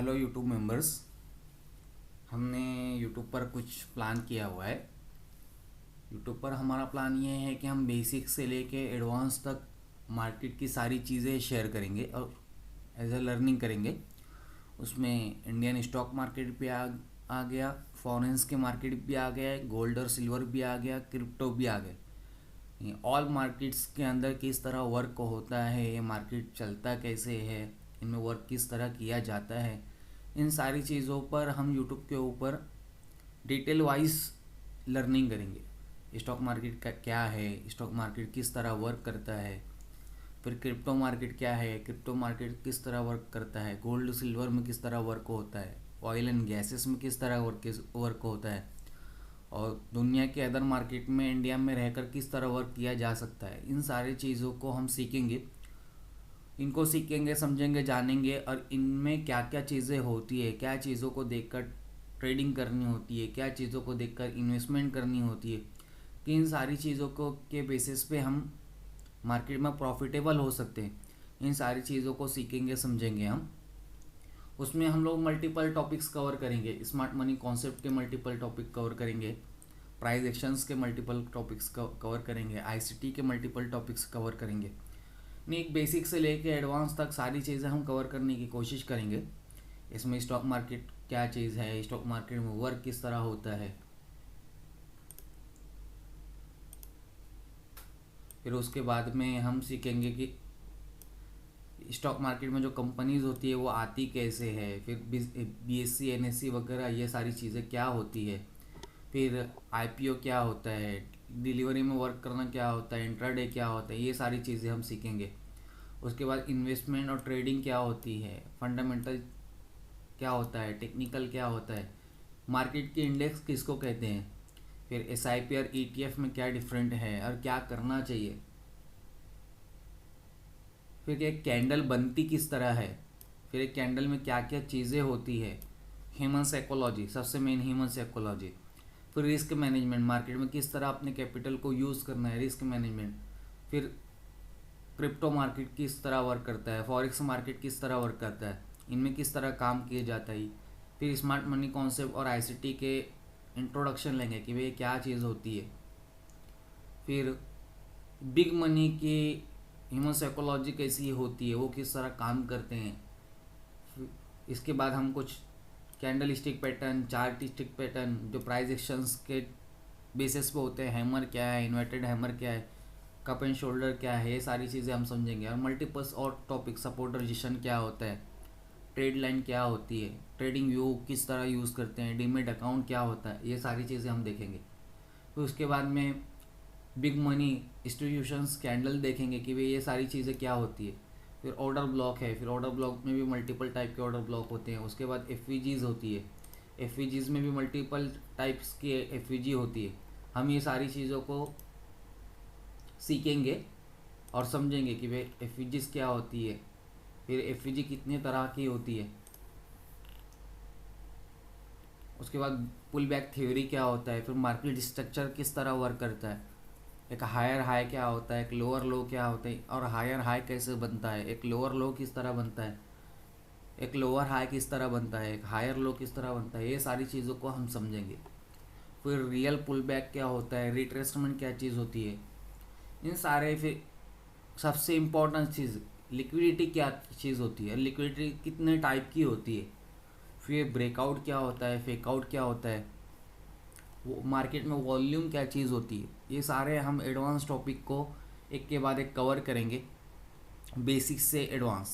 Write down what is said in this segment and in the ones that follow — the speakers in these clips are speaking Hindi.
Hello YouTube members. हमने यूट्यूब पर कुछ प्लान किया हुआ है। यूट्यूब पर हमारा प्लान ये है कि हम बेसिक से लेके एडवांस तक मार्केट की सारी चीज़ें शेयर करेंगे और एज ए लर्निंग करेंगे। उसमें इंडियन स्टॉक मार्केट भी आ गया, फॉरेन्स के मार्केट भी आ गया, गोल्ड और सिल्वर भी आ गया, क्रिप्टो भी आ गए। ऑल मार्केट्स के अंदर किस तरह वर्क होता है, ये मार्केट चलता कैसे है, इनमें वर्क किस तरह किया जाता है, इन सारी चीज़ों पर हम यूट्यूब के ऊपर डिटेल वाइज लर्निंग करेंगे। स्टॉक मार्केट का क्या है, स्टॉक मार्केट किस तरह वर्क करता है, फिर क्रिप्टो मार्केट क्या है, क्रिप्टो मार्केट किस तरह वर्क करता है, गोल्ड सिल्वर में किस तरह वर्क होता है, ऑयल एंड गैसेस में किस तरह वर्क होता है, और दुनिया के अदर मार्केट में इंडिया में रहकर किस तरह वर्क किया जा सकता है। इन सारी चीज़ों को हम सीखेंगे, इनको सीखेंगे, समझेंगे, जानेंगे, और इनमें क्या क्या चीज़ें होती है, क्या चीज़ों को देखकर ट्रेडिंग करनी होती है, क्या चीज़ों को देखकर इन्वेस्टमेंट करनी होती है, कि इन सारी चीज़ों को के बेसिस पे हम मार्केट में प्रॉफिटेबल हो सकते हैं। इन सारी चीज़ों को सीखेंगे, समझेंगे हम। उसमें हम लोग मल्टीपल टॉपिक्स कवर करेंगे। स्मार्ट मनी कॉन्सेप्ट के मल्टीपल टॉपिक कवर करेंगे, प्राइस एक्शंस के मल्टीपल टॉपिक्स कवर करेंगे, आईसीटी के मल्टीपल टॉपिक्स कवर करेंगे। नहीं, एक बेसिक से लेके एडवांस तक सारी चीज़ें हम कवर करने की कोशिश करेंगे। इसमें स्टॉक मार्केट क्या चीज़ है, स्टॉक मार्केट में वर्क किस तरह होता है, फिर उसके बाद में हम सीखेंगे कि स्टॉक मार्केट में जो कंपनीज होती है वो आती कैसे है, फिर बीएससी एनएससी वगैरह ये सारी चीज़ें क्या होती है, फिर आईपीओ क्या होता है, डिलीवरी में वर्क करना क्या होता है, इंट्राडे क्या होता है, ये सारी चीज़ें हम सीखेंगे। उसके बाद इन्वेस्टमेंट और ट्रेडिंग क्या होती है, फंडामेंटल क्या होता है, टेक्निकल क्या होता है, मार्केट के इंडेक्स किसको कहते हैं, फिर एसआईपी और ईटीएफ में क्या डिफरेंट है और क्या करना चाहिए, फिर एक कैंडल बनती किस तरह है, फिर एक कैंडल में क्या क्या चीज़ें होती है, ह्यूमन साइकोलॉजी, सबसे मेन ह्यूमन साइकोलॉजी, फिर रिस्क मैनेजमेंट, मार्केट में किस तरह अपने कैपिटल को यूज़ करना है, रिस्क मैनेजमेंट, फिर क्रिप्टो मार्केट किस तरह वर्क करता है, फॉरेक्स मार्केट किस तरह वर्क करता है, इनमें किस तरह काम किया जाता है, फिर स्मार्ट मनी कॉन्सेप्ट और आईसीटी के इंट्रोडक्शन लेंगे कि भाई क्या चीज़ होती है, फिर बिग मनी की ह्यूमन साइकोलॉजी कैसी होती है, वो किस तरह काम करते हैं। इसके बाद हम कुछ candle stick pattern, chart stick pattern जो प्राइस एक्शंस के बेसिस पे होते हैं, हैमर क्या है, इन्वर्टेड हैमर क्या है, कप एंड शोल्डर क्या है, ये सारी चीज़ें हम समझेंगे। और मल्टीपल्स और टॉपिक, सपोर्ट रजिस्टेंस क्या होता है, ट्रेड लाइन क्या होती है, ट्रेडिंग व्यू किस तरह यूज़ करते हैं, डीमेट अकाउंट क्या होता है, ये सारी चीज़ें हम देखेंगे। फिर उसके बाद में बिग मनी इंस्टीट्यूशंस कैंडल देखेंगे कि भाई ये सारी चीज़ें क्या होती है। फिर ऑर्डर ब्लॉक है, फिर ऑर्डर ब्लॉक में भी मल्टीपल टाइप के ऑर्डर ब्लॉक होते हैं। उसके बाद एफवीजीज होती है, एफवीजीज में भी मल्टीपल टाइप्स की एफवीजी होती है। हम ये सारी चीज़ों को सीखेंगे और समझेंगे कि भाई एफवीजीज क्या होती है, फिर एफवीजी कितने तरह की होती है। उसके बाद पुल बैक थ्योरी क्या होता है, फिर मार्केट स्ट्रक्चर किस तरह वर्क करता है, एक हायर हाई क्या होता है, एक लोअर लो क्या होता है, और हायर हाई कैसे बनता है, एक लोअर लो किस तरह बनता है, एक लोअर हाई किस तरह बनता है, एक हायर लो किस तरह बनता है, ये सारी चीज़ों को हम समझेंगे। फिर रियल पुल बैक क्या होता है, रिट्रेसमेंट क्या चीज़ होती है, इन सारे। फिर सबसे इम्पोर्टेंट चीज़ लिक्विडिटी क्या चीज़ होती है, लिक्विडिटी कितने टाइप की होती है, फिर ब्रेकआउट क्या होता है, फेकआउट क्या होता है, वो मार्केट में वॉल्यूम क्या चीज़ होती है। ये सारे हम एडवांस टॉपिक को एक के बाद एक कवर करेंगे, बेसिक से एडवांस।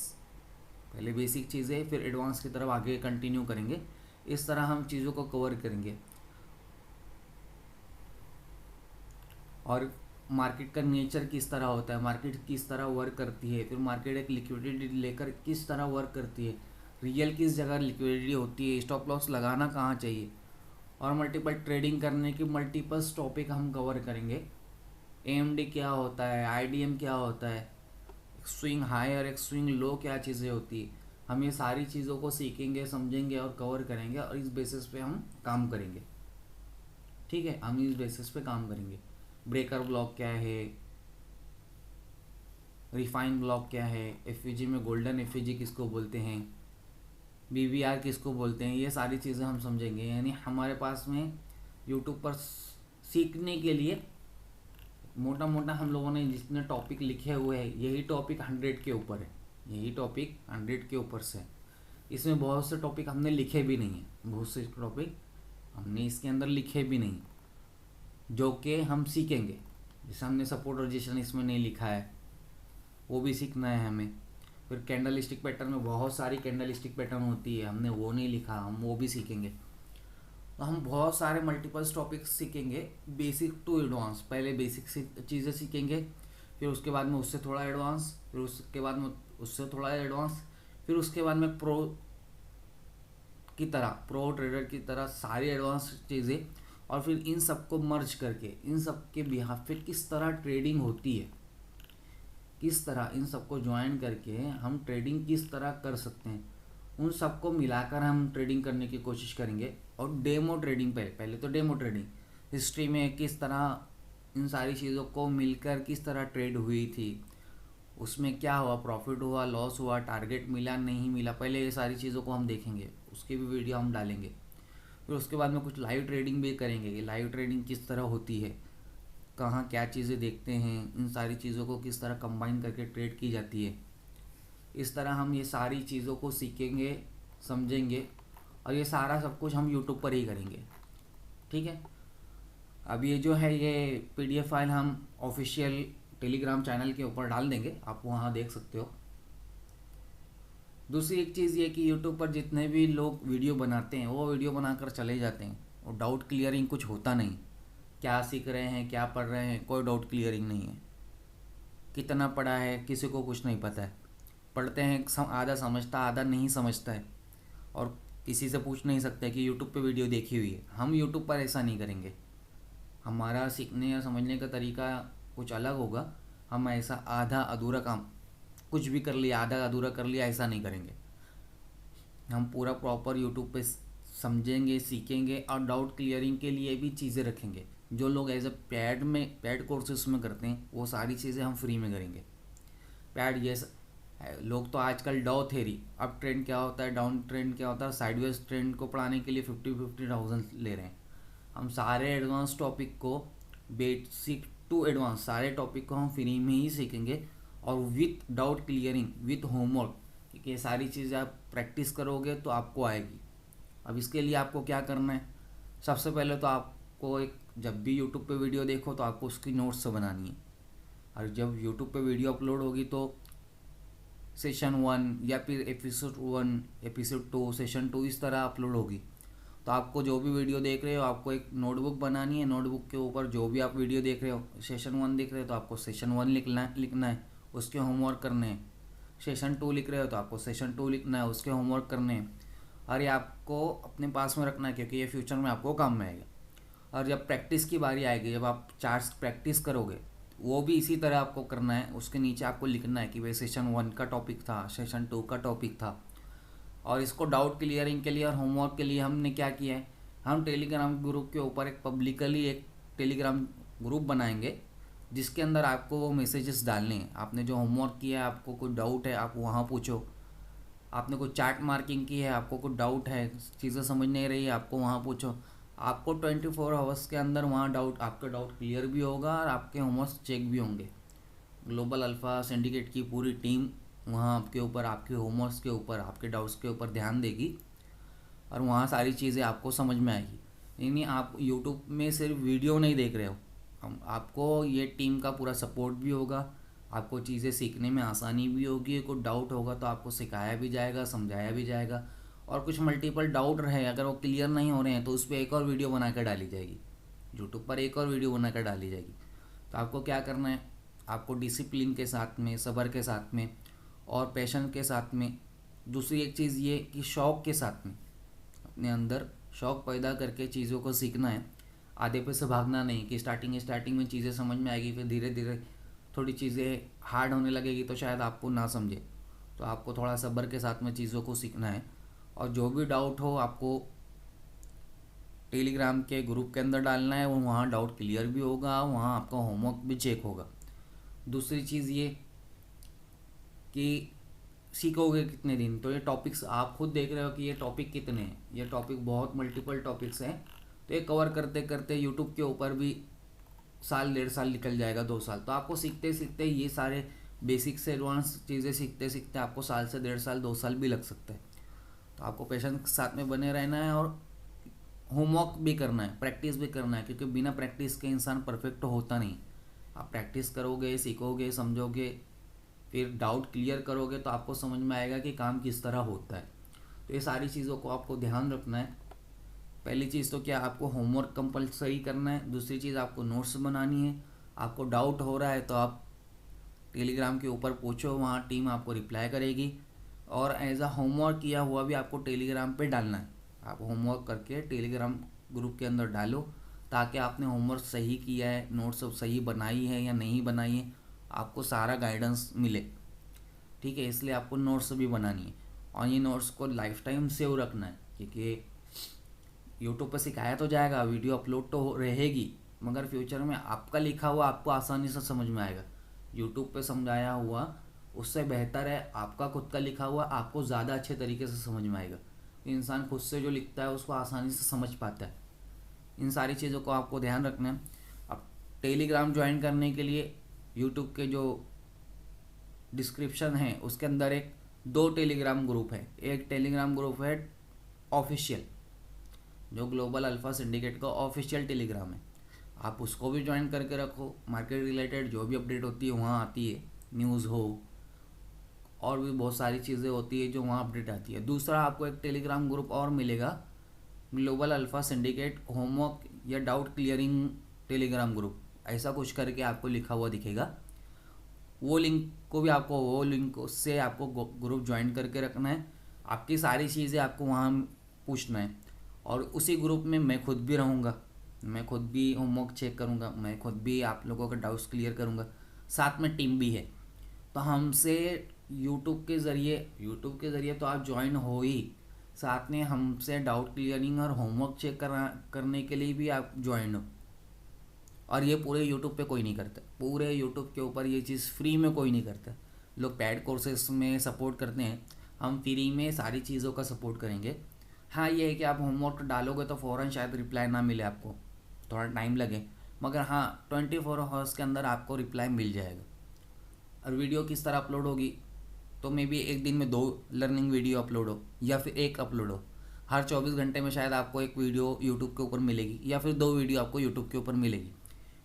पहले बेसिक चीज़ें, फिर एडवांस की तरफ आगे कंटिन्यू करेंगे। इस तरह हम चीज़ों को कवर करेंगे। और मार्केट का नेचर किस तरह होता है, मार्केट किस तरह वर्क करती है, फिर मार्केट एक लिक्विडिटी लेकर किस तरह वर्क करती है, रियल किस जगह लिक्विडिटी होती है, स्टॉप लॉस लगाना कहाँ चाहिए, और मल्टीपल ट्रेडिंग करने की मल्टीपल्स टॉपिक हम कवर करेंगे। एएमडी क्या होता है, आईडीएम क्या होता है, एक स्विंग हाई और एक स्विंग लो क्या चीज़ें होती है। हम ये सारी चीज़ों को सीखेंगे, समझेंगे और कवर करेंगे, और इस बेसिस पे हम काम करेंगे। ठीक है, हम इस बेसिस पे काम करेंगे। ब्रेकर ब्लॉक क्या है, रिफाइन ब्लॉक क्या है, एफवीजी में गोल्डन एफवीजी किसको बोलते हैं, BBR किसको बोलते हैं, ये सारी चीज़ें हम समझेंगे। यानी हमारे पास में यूट्यूब पर सीखने के लिए मोटा मोटा हम लोगों ने जितने टॉपिक लिखे हुए हैं, यही टॉपिक 100 के ऊपर है, यही टॉपिक 100 के ऊपर से है। इसमें बहुत से टॉपिक हमने लिखे भी नहीं हैं, बहुत से टॉपिक हमने इसके अंदर लिखे भी नहीं, जो कि हम सीखेंगे। जैसे हमने सपोर्ट रजिस्ट्रेशन इसमें नहीं लिखा है, वो भी सीखना है हमें। फिर कैंडल स्टिक पैटर्न में बहुत सारी कैंडल स्टिक पैटर्न होती है, हमने वो नहीं लिखा, हम वो भी सीखेंगे। तो हम बहुत सारे मल्टीपल्स टॉपिक्स सीखेंगे, बेसिक टू एडवांस। पहले बेसिक चीज़ें सीखेंगे, फिर उसके बाद में उससे थोड़ा एडवांस, फिर उसके बाद में उससे थोड़ा एडवांस, फिर उसके बाद में प्रो की तरह, प्रो ट्रेडर की तरह सारी एडवांस चीज़ें। और फिर इन सबको मर्ज करके इन सब के बिहाफ पे किस तरह ट्रेडिंग होती है, किस तरह इन सबको ज्वाइन करके हम ट्रेडिंग किस तरह कर सकते हैं, उन सबको मिलाकर हम ट्रेडिंग करने की कोशिश करेंगे। और डेमो ट्रेडिंग पहले तो डेमो ट्रेडिंग हिस्ट्री में किस तरह इन सारी चीज़ों को मिलकर किस तरह ट्रेड हुई थी, उसमें क्या हुआ, प्रॉफिट हुआ, लॉस हुआ, टारगेट मिला नहीं मिला, पहले ये सारी चीज़ों को हम देखेंगे, उसकी भी वीडियो हम डालेंगे। फिर उसके बाद में कुछ लाइव ट्रेडिंग भी करेंगे कि लाइव ट्रेडिंग किस तरह होती है, कहाँ क्या चीज़ें देखते हैं, इन सारी चीज़ों को किस तरह कंबाइन करके ट्रेड की जाती है। इस तरह हम ये सारी चीज़ों को सीखेंगे, समझेंगे, और ये सारा सब कुछ हम यूट्यूब पर ही करेंगे। ठीक है। अब ये जो है ये PDF फाइल हम ऑफिशियल टेलीग्राम चैनल के ऊपर डाल देंगे, आप वहाँ देख सकते हो। दूसरी एक चीज़ ये कि यूट्यूब पर जितने भी लोग वीडियो बनाते हैं वो वीडियो बनाकर चले जाते हैं, और डाउट क्लियरिंग कुछ होता नहीं। क्या सीख रहे हैं, क्या पढ़ रहे हैं, कोई डाउट क्लियरिंग नहीं है। कितना पढ़ा है किसी को कुछ नहीं पता है। पढ़ते हैं, आधा समझता आधा नहीं समझता है, और किसी से पूछ नहीं सकते कि यूट्यूब पे वीडियो देखी हुई है। हम यूट्यूब पर ऐसा नहीं करेंगे, हमारा सीखने या समझने का तरीका कुछ अलग होगा। हम ऐसा आधा अधूरा काम, कुछ भी कर लिया आधा अधूरा कर लिया, ऐसा नहीं करेंगे। हम पूरा प्रॉपर यूट्यूब पे समझेंगे, सीखेंगे, और डाउट क्लियरिंग के लिए भी चीज़ें रखेंगे। जो लोग एज अ पेड कोर्सेज में करते हैं वो सारी चीज़ें हम फ्री में करेंगे। पैड ये लोग तो आजकल डाउ थ्योरी, अप ट्रेंड क्या होता है, डाउन ट्रेंड क्या होता है, साइडवेज ट्रेंड को पढ़ाने के लिए 50,000 ले रहे हैं। हम सारे एडवांस टॉपिक को, बेसिक टू एडवांस सारे टॉपिक को हम फ्री में ही सीखेंगे, और with doubt clearing, with homework, क्योंकि ये सारी चीज़ें आप प्रैक्टिस करोगे तो आपको आएगी। अब इसके लिए आपको क्या करना है, सबसे पहले तो आपको जब भी यूट्यूब पे वीडियो देखो तो आपको उसकी नोट्स बनानी है। और जब यूट्यूब पे वीडियो अपलोड होगी तो सेशन 1 या फिर एपिसोड 1, एपिसोड 2, सेशन 2 इस तरह अपलोड होगी। तो आपको जो भी वीडियो देख रहे हो आपको एक नोटबुक बनानी है, नोटबुक के ऊपर जो भी आप वीडियो देख रहे हो, सेशन 1 देख रहे हो तो आपको सेशन 1 लिखना है, उसके होमवर्क करने हैं। सेशन 2 लिख रहे हो तो आपको सेशन 2 लिखना है, उसके होमवर्क करने हैं। और ये आपको अपने पास में रखना है, क्योंकि ये फ्यूचर में आपको काम में आएगा। और जब प्रैक्टिस की बारी आएगी, जब आप चार्ट्स प्रैक्टिस करोगे, वो भी इसी तरह आपको करना है। उसके नीचे आपको लिखना है कि भाई सेशन 1 का टॉपिक था, सेशन 2 का टॉपिक था। और इसको डाउट क्लियरिंग के लिए और होमवर्क के लिए हमने क्या किया है, हम टेलीग्राम ग्रुप के ऊपर एक पब्लिकली एक टेलीग्राम ग्रुप बनाएंगे, जिसके अंदर आपको वो मैसेजेस डालने हैं। आपने जो होमवर्क किया है, आपको कोई डाउट है आप वहाँ पूछो। आपने कोई चार्ट मार्किंग की है, आपको कोई डाउट है, चीज़ें समझ नहीं रही है, आपको वहाँ पूछो। आपको 24 आवर्स के अंदर वहाँ आपका डाउट क्लियर भी होगा और आपके होमवर्क चेक भी होंगे। ग्लोबल अल्फ़ा सिंडिकेट की पूरी टीम वहाँ आपके ऊपर, आपके होमवर्क्स के ऊपर, आपके डाउट्स के ऊपर ध्यान देगी, और वहाँ सारी चीज़ें आपको समझ में आएगी। यानी आप यूट्यूब में सिर्फ वीडियो नहीं देख रहे हो, हम आपको ये टीम का पूरा सपोर्ट भी होगा, आपको चीज़ें सीखने में आसानी भी होगी। कोई डाउट होगा तो आपको सिखाया भी जाएगा, समझाया भी जाएगा। और कुछ मल्टीपल डाउट रहे, अगर वो क्लियर नहीं हो रहे हैं तो उस पर एक और वीडियो बना कर डाली जाएगी, यूट्यूब पर एक और वीडियो बना कर डाली जाएगी। तो आपको क्या करना है, आपको डिसिप्लिन के साथ में, सब्र के साथ में, और पैशन के साथ में, दूसरी एक चीज़ ये कि शौक़ के साथ में, अपने अंदर शौक़ पैदा करके चीज़ों को सीखना है। आधे पे से भागना नहीं कि स्टार्टिंग में चीज़ें समझ में आएगी, फिर धीरे धीरे थोड़ी चीज़ें हार्ड होने लगेगी तो शायद आपको ना समझे। तो आपको थोड़ा सब्र के साथ में चीज़ों को सीखना है। और जो भी डाउट हो आपको टेलीग्राम के ग्रुप के अंदर डालना है, वो वहाँ डाउट क्लियर भी होगा, वहाँ आपका होमवर्क भी चेक होगा। दूसरी चीज़ ये कि सीखोगे कितने दिन? तो ये टॉपिक्स आप खुद देख रहे हो कि ये टॉपिक कितने हैं, ये टॉपिक बहुत मल्टीपल टॉपिक्स हैं। तो ये कवर करते करते यूट्यूब के ऊपर भी साल 1.5 साल निकल जाएगा, 2 साल। तो आपको सीखते सीखते ये सारे बेसिक से एडवांस चीज़ें सीखते सीखते आपको साल से 1.5 साल 2 साल भी लग सकता है। तो आपको पेशेंस के साथ में बने रहना है और होमवर्क भी करना है, प्रैक्टिस भी करना है, क्योंकि बिना प्रैक्टिस के इंसान परफेक्ट होता नहीं। आप प्रैक्टिस करोगे, सीखोगे, समझोगे, फिर डाउट क्लियर करोगे तो आपको समझ में आएगा कि काम किस तरह होता है। तो ये सारी चीज़ों को आपको ध्यान रखना है। पहली चीज़ तो क्या, आपको होमवर्क कंपलसरी करना है। दूसरी चीज़, आपको नोट्स बनानी है। आपको डाउट हो रहा है तो आप टेलीग्राम के ऊपर पूछो, वहाँ टीम आपको रिप्लाई करेगी। और एज अ होमवर्क किया हुआ भी आपको टेलीग्राम पे डालना है। आप होमवर्क करके टेलीग्राम ग्रुप के अंदर डालो, ताकि आपने होमवर्क सही किया है, नोट्स सही बनाई है या नहीं बनाई है, आपको सारा गाइडेंस मिले। ठीक है, इसलिए आपको नोट्स भी बनानी है और ये नोट्स को लाइफ टाइम सेव रखना है, क्योंकि यूट्यूब पर सिखाया तो जाएगा, वीडियो अपलोड तो रहेगी, मगर फ्यूचर में आपका लिखा हुआ आपको आसानी से समझ में आएगा। यूट्यूब पे समझाया हुआ उससे बेहतर है आपका खुद का लिखा हुआ आपको ज़्यादा अच्छे तरीके से समझ में आएगा। इंसान खुद से जो लिखता है उसको आसानी से समझ पाता है। इन सारी चीज़ों को आपको ध्यान रखना है। अब टेलीग्राम ज्वाइन करने के लिए यूट्यूब के जो डिस्क्रिप्शन है उसके अंदर एक 2 टेलीग्राम ग्रुप है। एक टेलीग्राम ग्रुप है ऑफिशियल, जो ग्लोबल अल्फा सिंडिकेट का ऑफिशियल टेलीग्राम है, आप उसको भी ज्वाइन करके रखो। मार्केट रिलेटेड जो भी अपडेट होती है वहाँ आती है, न्यूज़ हो और भी बहुत सारी चीज़ें होती है जो वहाँ अपडेट आती है। दूसरा, आपको एक टेलीग्राम ग्रुप और मिलेगा, ग्लोबल अल्फा सिंडिकेट होमवर्क या डाउट क्लियरिंग टेलीग्राम ग्रुप, ऐसा कुछ करके आपको लिखा हुआ दिखेगा। वो लिंक से आपको ग्रुप ज्वाइन करके रखना है। आपकी सारी चीज़ें आपको वहाँ पूछना है और उसी ग्रुप में मैं खुद भी रहूँगा, मैं खुद भी होमवर्क चेक करूँगा, मैं खुद भी आप लोगों के डाउट्स क्लियर करूँगा। साथ में टीम भी है। तो हमसे यूट्यूब के ज़रिए तो आप ज्वाइन हो ही, साथ में हमसे डाउट क्लियरिंग और होमवर्क चेक करने के लिए भी आप ज्वाइन हो। और ये पूरे यूट्यूब पे कोई नहीं करता, पूरे यूट्यूब के ऊपर ये चीज़ फ्री में कोई नहीं करता। लोग पेड कोर्सेस में सपोर्ट करते हैं, हम फ्री में सारी चीज़ों का सपोर्ट करेंगे। हाँ, ये है कि आप होमवर्क डालोगे तो फ़ौरन शायद रिप्लाई ना मिले, आपको थोड़ा टाइम लगे, मगर हाँ 24 आवर्स के अंदर आपको रिप्लाई मिल जाएगा। और वीडियो किस तरह अपलोड होगी, तो मे बी एक दिन में 2 लर्निंग वीडियो अपलोड हो या फिर एक अपलोड हो। हर 24 घंटे में शायद आपको एक वीडियो यूट्यूब के ऊपर मिलेगी या फिर 2 वीडियो आपको यूट्यूब के ऊपर मिलेगी।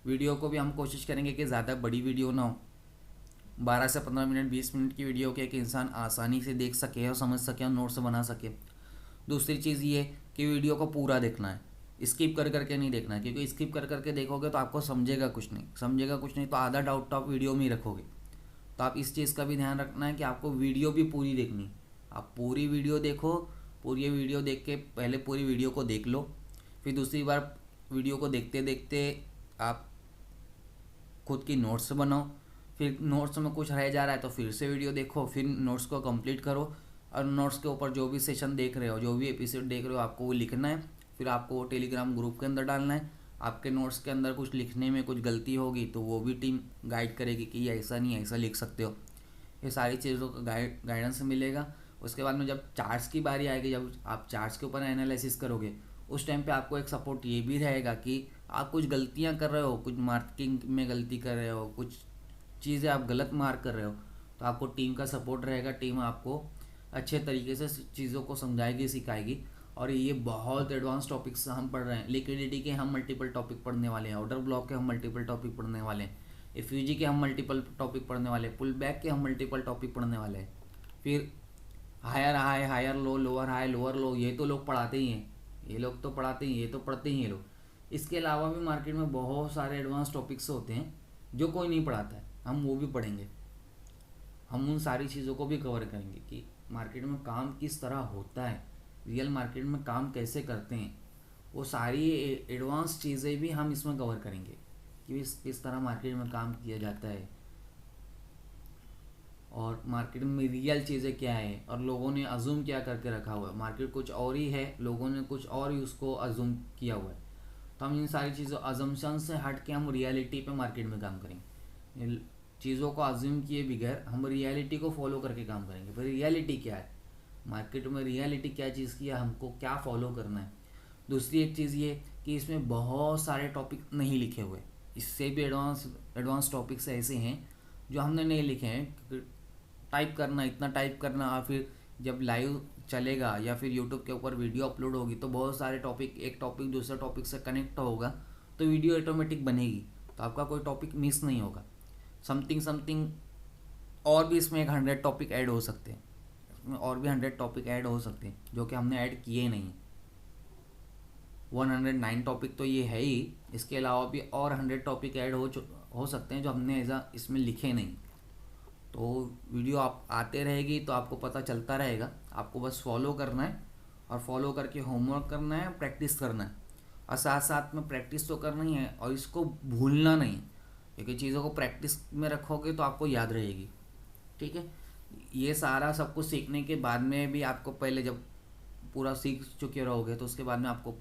वीडियो को भी हम कोशिश करेंगे कि ज़्यादा बड़ी वीडियो ना हो, 12 से 15 मिनट 20 मिनट की वीडियो के, कि इंसान आसानी से देख सके और समझ सके और नोट्स बना सके। दूसरी चीज़ ये कि वीडियो को पूरा देखना है, स्किप कर करके नहीं देखना है, क्योंकि स्किप कर करके देखोगे तो आपको समझेगा कुछ नहीं तो आधा डाउट तो आप वीडियो में ही रखोगे। तो आप इस चीज़ का भी ध्यान रखना है कि आपको वीडियो भी पूरी देखनी। आप पूरी वीडियो देखो, पूरी वीडियो देख के पहले पूरी वीडियो को देख लो, फिर दूसरी बार वीडियो को देखते देखते आप खुद की नोट्स बनाओ। फिर नोट्स में कुछ रह जा रहा है तो फिर से वीडियो देखो, फिर नोट्स को कंप्लीट करो। और नोट्स के ऊपर जो भी सेशन देख रहे हो, जो भी एपिसोड देख रहे हो, आपको वो लिखना है। फिर आपको वो टेलीग्राम ग्रुप के अंदर डालना है। आपके नोट्स के अंदर कुछ लिखने में कुछ गलती होगी तो वो भी टीम गाइड करेगी कि ये ऐसा नहीं, ऐसा लिख सकते हो। ये सारी चीज़ों का गाइडेंस मिलेगा। उसके बाद में जब चार्ट्स की बारी आएगी, जब आप चार्ट्स के ऊपर एनालिसिस करोगे, उस टाइम पे आपको एक सपोर्ट ये भी रहेगा कि आप कुछ गलतियां कर रहे हो, कुछ मार्किंग में गलती कर रहे हो, कुछ चीज़ें आप गलत मार्क कर रहे हो, तो आपको टीम का सपोर्ट रहेगा। टीम आपको अच्छे तरीके से चीज़ों को समझाएगी, सिखाएगी। और ये बहुत एडवांस टॉपिक्स हम पढ़ रहे हैं। लिक्विडिटी के हम मल्टीपल टॉपिक पढ़ने वाले हैं, ऑर्डर ब्लॉक के हम मल्टीपल टॉपिक पढ़ने वाले हैं, एफयूजी के हम मल्टीपल टॉपिक पढ़ने वाले हैं, पुल बैक के हम मल्टीपल टॉपिक पढ़ने वाले हैं। फिर higher high, higher low, lower high, lower low, ये तो लोग पढ़ाते ही हैं, ये लोग तो पढ़ाते ही, ये तो पढ़ते ही हैं लोग। इसके अलावा भी मार्केट में बहुत सारे एडवांस टॉपिक्स होते हैं जो कोई नहीं पढ़ाता है, हम वो भी पढ़ेंगे। हम उन सारी चीज़ों को भी कवर करेंगे कि मार्केट में काम किस तरह होता है, रियल मार्केट में काम कैसे करते हैं, वो सारी एडवांस चीज़ें भी हम इसमें कवर करेंगे कि किस तरह मार्केट में काम किया जाता है और मार्केट में रियल चीज़ें क्या है और लोगों ने अजूम क्या करके रखा हुआ है। मार्केट कुछ और ही है, लोगों ने कुछ और ही उसको अजूम किया हुआ है। तो हम इन सारी चीज़ों अजम्पशन से हट के हम रियलिटी पे मार्केट में काम करेंगे। चीज़ों को अज्यूम किए बगैर हम रियलिटी को फॉलो करके काम करेंगे। फिर रियलिटी क्या है, मार्केट में रियलिटी क्या चीज़ की है, हमको क्या फॉलो करना है। दूसरी एक चीज़ ये कि इसमें बहुत सारे टॉपिक नहीं लिखे हुए, इससे भी एडवांस एडवांस टॉपिक्स ऐसे हैं जो हमने नहीं लिखे हैं। टाइप करना, इतना टाइप करना, और फिर जब लाइव चलेगा या फिर यूट्यूब के ऊपर वीडियो अपलोड होगी तो बहुत सारे टॉपिक, एक टॉपिक दूसरे टॉपिक से कनेक्ट होगा तो वीडियो ऑटोमेटिक बनेगी, तो आपका कोई टॉपिक मिस नहीं होगा। समथिंग समथिंग और भी इसमें एक 100 टॉपिक ऐड हो सकते हैं, इसमें और भी 100 टॉपिक ऐड हो सकते हैं जो कि हमने ऐड किए नहीं। 109 टॉपिक तो ये है ही, इसके अलावा भी और 100 टॉपिक ऐड हो सकते हैं जो हमने ऐसा इसमें लिखे नहीं। तो वीडियो आप आते रहेगी तो आपको पता चलता रहेगा, आपको बस फॉलो करना है और फॉलो करके होमवर्क करना है, प्रैक्टिस करना है, और साथ साथ में प्रैक्टिस तो करना ही है और इसको भूलना नहीं, क्योंकि चीज़ों को प्रैक्टिस में रखोगे तो आपको याद रहेगी। ठीक है, ये सारा सब कुछ सीखने के बाद में भी आपको, पहले जब पूरा सीख चुके रहोगे तो उसके बाद में आपको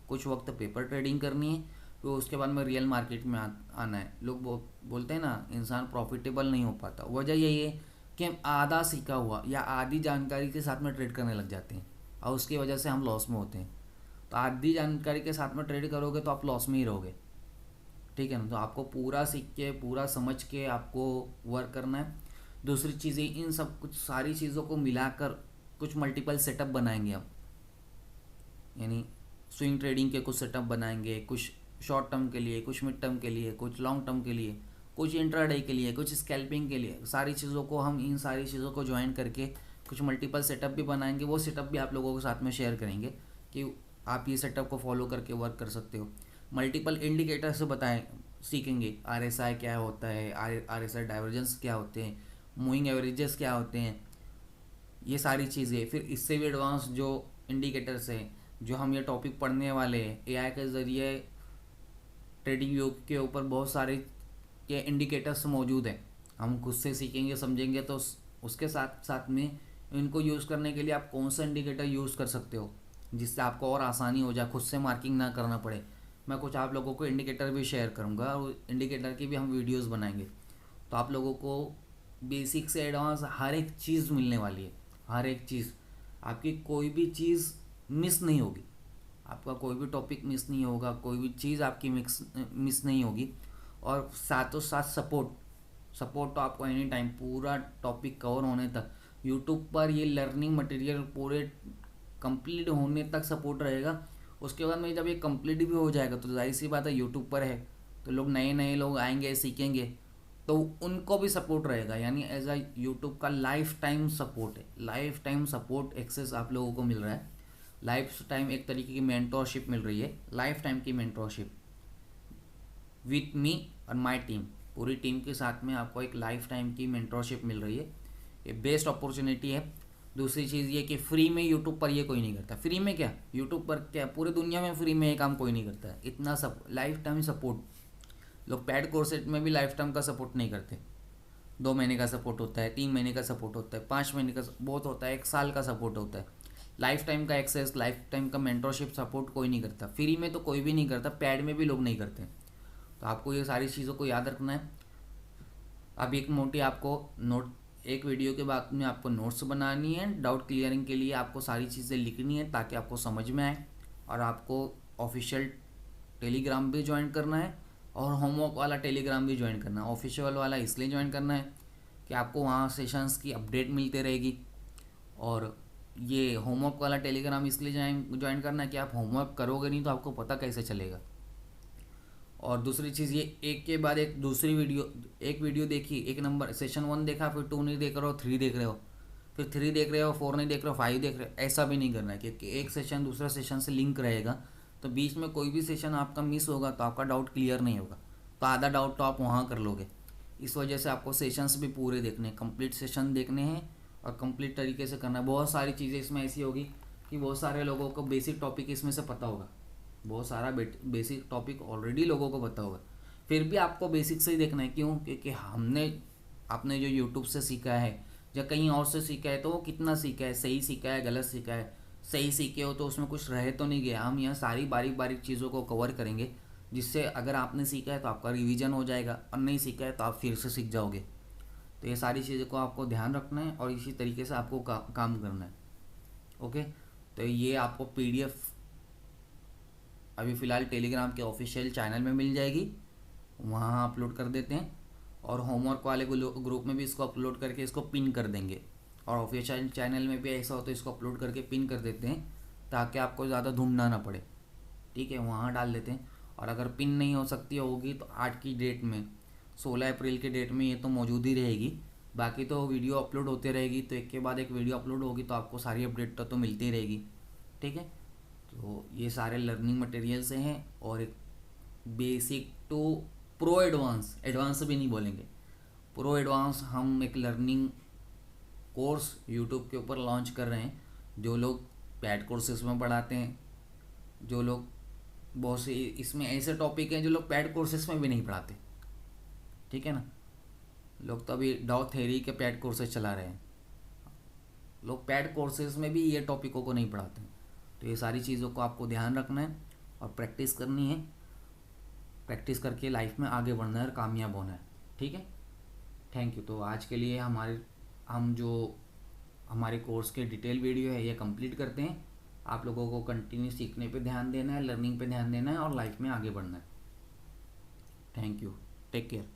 कुछ वक्त पेपर ट्रेडिंग करनी है, तो उसके बाद में रियल मार्केट में आना है। लोग बोलते हैं ना इंसान प्रॉफिटेबल नहीं हो पाता, वजह यही है कि हम आधा सीखा हुआ या आधी जानकारी के साथ में ट्रेड करने लग जाते हैं और उसकी वजह से हम लॉस में होते हैं। तो आधी जानकारी के साथ में ट्रेड करोगे तो आप लॉस में ही रहोगे। ठीक है ना, तो आपको पूरा सीख के, पूरा समझ के आपको वर्क करना है। दूसरी चीज़ें, इन सब कुछ सारी चीज़ों को मिलाकर कुछ मल्टीपल सेटअप बनाएंगे हम, यानी स्विंग ट्रेडिंग के कुछ सेटअप बनाएंगे, कुछ शॉर्ट टर्म के लिए, कुछ मिड टर्म के लिए, कुछ लॉन्ग टर्म के लिए, कुछ इंट्राडे के लिए, कुछ स्कैल्पिंग के लिए। सारी चीज़ों को हम, इन सारी चीज़ों को ज्वाइन करके कुछ मल्टीपल सेटअप भी बनाएंगे। वो सेटअप भी आप लोगों के साथ में शेयर करेंगे कि आप ये सेटअप को फॉलो करके वर्क कर सकते हो। मल्टीपल इंडिकेटर से बताएं, सीखेंगे RSI क्या होता है, RSI डाइवर्जेंस क्या होते हैं, मूविंग एवरेजेस क्या होते हैं, ये सारी चीज़ें। फिर इससे भी एडवांस जो इंडिकेटर्स हैं, जो हम ये टॉपिक पढ़ने वाले हैं, AI के ज़रिए ट्रेडिंग योग के ऊपर बहुत सारे ये इंडिकेटर्स मौजूद हैं, हम खुद से सीखेंगे, समझेंगे। तो उसके साथ साथ में इनको यूज़ करने के लिए आप कौन सा इंडिकेटर यूज़ कर सकते हो जिससे आपको और आसानी हो जाए, खुद से मार्किंग ना करना पड़े। मैं कुछ आप लोगों को इंडिकेटर भी शेयर करूँगा और इंडिकेटर की भी हम वीडियोस बनाएंगे, तो आप लोगों को बेसिक से एडवांस हर एक चीज़ मिलने वाली है। हर एक चीज़, आपकी कोई भी चीज़ मिस नहीं होगी, आपका कोई भी टॉपिक मिस नहीं होगा, कोई भी चीज़ आपकी मिस नहीं होगी। और साथों साथ सपोर्ट तो आपको एनी टाइम पूरा टॉपिक कवर होने तक, यूट्यूब पर ये लर्निंग मटेरियल पूरे कंप्लीट होने तक सपोर्ट रहेगा। उसके बाद में जब ये कंप्लीट भी हो जाएगा तो जाहिर सी बात है यूट्यूब पर है तो लोग, नए नए लोग आएंगे, सीखेंगे, तो उनको भी सपोर्ट रहेगा। यानी एज अ यूट्यूब का लाइफ टाइम सपोर्ट है, लाइफ टाइम सपोर्ट एक्सेस आप लोगों को मिल रहा है। लाइफ टाइम एक तरीके की मेंटोरशिप मिल रही है, लाइफ टाइम की मेंटोरशिप विथ मी और माय टीम, पूरी टीम के साथ में आपको एक लाइफ टाइम की मेंटोरशिप मिल रही है। ये बेस्ट अपॉर्चुनिटी है। दूसरी चीज़ ये कि फ्री में यूट्यूब पर ये कोई नहीं करता। फ्री में क्या, यूट्यूब पर क्या, पूरी दुनिया में फ्री में ये काम कोई नहीं करता है। इतना सब लाइफ टाइम सपोर्ट, लोग पेड कोर्सेज में भी लाइफ टाइम का सपोर्ट नहीं करते। 2 महीने का सपोर्ट होता है, 3 महीने का सपोर्ट होता है, 5 महीने का बहुत होता है, 1 साल का सपोर्ट होता है। लाइफ टाइम का एक्सेस, लाइफ टाइम का मेंटोरशिप सपोर्ट कोई नहीं करता। फ्री में तो कोई भी नहीं करता, पेड में भी लोग नहीं करते। तो आपको ये सारी चीज़ों को याद रखना है। अब एक मोटी आपको नोट, एक वीडियो के बाद में आपको नोट्स बनानी है, डाउट क्लियरिंग के लिए आपको सारी चीज़ें लिखनी है ताकि आपको समझ में आए। और आपको ऑफिशियल टेलीग्राम भी ज्वाइन करना है और होमवर्क वाला टेलीग्राम भी ज्वाइन करना है। ऑफिशियल वाला इसलिए ज्वाइन करना है कि आपको वहाँ सेशंस की अपडेट मिलती रहेगी, और ये होमवर्क वाला टेलीग्राम इसलिए ज्वाइन करना है कि आप होमवर्क करोगे नहीं तो आपको पता कैसे चलेगा। और दूसरी चीज़ ये, एक के बाद एक दूसरी वीडियो, एक वीडियो देखी, एक नंबर सेशन 1 देखा, फिर 2 नहीं देख रहे हो, 3 देख रहे हो, फिर 3 देख रहे हो, 4 नहीं देख रहे हो, 5 देख रहे हो, ऐसा भी नहीं करना है। क्योंकि एक सेशन दूसरा सेशन से लिंक रहेगा, तो बीच में कोई भी सेशन आपका मिस होगा तो आपका डाउट क्लियर नहीं होगा, तो आधा डाउट तो आप वहाँ कर लोगे। इस वजह से आपको सेशंस भी पूरे देखने हैं, कंप्लीट सेशन देखने हैं और कंप्लीट तरीके से करना है। बहुत सारी चीज़ें इसमें ऐसी होगी कि बहुत सारे लोगों को बेसिक टॉपिक इसमें से पता होगा, बहुत सारा बेसिक टॉपिक ऑलरेडी लोगों को पता होगा, फिर भी आपको बेसिक से ही देखना है। क्यों? क्योंकि आपने जो यूट्यूब से सीखा है या कहीं और से सीखा है तो वो कितना सीखा है, सही सीखा है, गलत सीखा है। सही सीखे हो तो उसमें कुछ रह तो नहीं गया। हम यहाँ सारी बारीक बारीक चीज़ों को कवर करेंगे जिससे अगर आपने सीखा है तो आपका रिवीजन हो जाएगा, और नहीं सीखा है तो आप फिर से सीख जाओगे। तो ये सारी चीज़ों को आपको ध्यान रखना है और इसी तरीके से आपको काम करना है। ओके, तो ये आपको पीडीएफ अभी फ़िलहाल टेलीग्राम के ऑफिशियल चैनल में मिल जाएगी, वहाँ अपलोड कर देते हैं, और होमवर्क वाले ग्रुप में भी इसको अपलोड करके इसको पिन कर देंगे, और ऑफिशियल चैनल में भी ऐसा हो तो इसको अपलोड करके पिन कर देते हैं ताकि आपको ज़्यादा ढूंढना ना पड़े। ठीक है, वहाँ डाल देते हैं। और अगर पिन नहीं हो सकती होगी तो 8 की डेट में, 16 अप्रैल के डेट में ये तो मौजूद ही रहेगी। बाकी तो वीडियो अपलोड होते रहेगी, तो एक के बाद एक वीडियो अपलोड होगी तो आपको सारी अपडेट तो मिलती ही रहेगी। ठीक है, तो ये सारे लर्निंग मटेरियल से हैं, और एक basic to pro advance, advance भी नहीं बोलेंगे, प्रो एडवांस हम एक लर्निंग कोर्स यूट्यूब के ऊपर लॉन्च कर रहे हैं। जो लोग पेड कोर्सेज में पढ़ाते हैं, जो लोग बहुत से इसमें ऐसे टॉपिक हैं जो लोग पेड कोर्सेज में भी नहीं पढ़ाते। ठीक है ना, लोग तो अभी डाउ थ्योरी के पेड कोर्सेज चला रहे हैं, लोग पेड कोर्सेज में भी ये टॉपिकों को नहीं पढ़ाते हैं। तो ये सारी चीज़ों को आपको ध्यान रखना है और प्रैक्टिस करनी है। प्रैक्टिस करके लाइफ में आगे बढ़ना है और कामयाब होना है। ठीक है, थैंक यू। तो आज के लिए हम जो हमारे कोर्स के डिटेल वीडियो है ये कंप्लीट करते हैं। आप लोगों को कंटिन्यू सीखने पे ध्यान देना है, लर्निंग पे ध्यान देना है और लाइफ में आगे बढ़ना है। Thank you, take care.